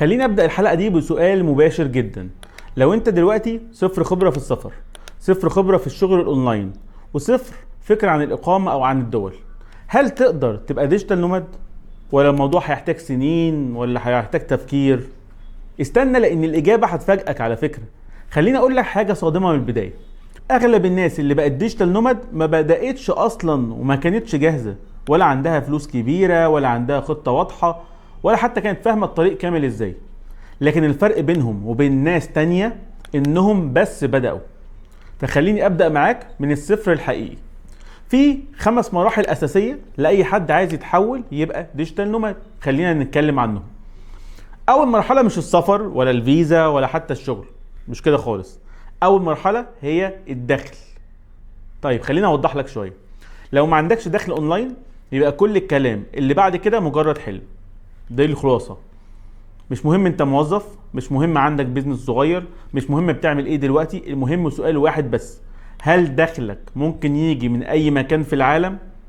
خليني ابدا الحلقه دي بسؤال مباشر جدا. لو انت دلوقتي صفر خبره في السفر، صفر خبره في الشغل الاونلاين، وصفر فكره عن الاقامه او عن الدول، هل تقدر تبقى ديجيتال نوماد؟ ولا الموضوع هيحتاج سنين ولا هيحتاج تفكير؟ استنى، لان الاجابه هتفاجئك على فكره. خليني اقول لك حاجه صادمه من البدايه. اغلب الناس اللي بقت ديجيتال نوماد ما بداتش اصلا وما كانتش جاهزه، ولا عندها فلوس كبيره، ولا عندها خطه واضحه، ولا حتى كانت فاهمه الطريق كامل ازاي. لكن الفرق بينهم وبين ناس تانية انهم بس بدأوا. فخليني ابدأ معاك من الصفر الحقيقي. في 5 مراحل اساسية لاي حد عايز يتحول يبقى ديجيتال نوماد. خلينا نتكلم عنهم. اول مرحلة مش السفر ولا الفيزا ولا حتى الشغل، مش كده خالص. اول مرحلة هي الدخل. طيب خليني اوضح لك شوية. لو ما عندكش دخل اونلاين يبقى كل الكلام اللي بعد كده مجرد حلم. دي الخلاصة. مش مهم انت موظف، مش مهم عندك بيزنس صغير، مش مهم بتعمل ايه دلوقتي، المهم سؤال واحد بس: هل دخلك ممكن يجي من اي مكان في العالم؟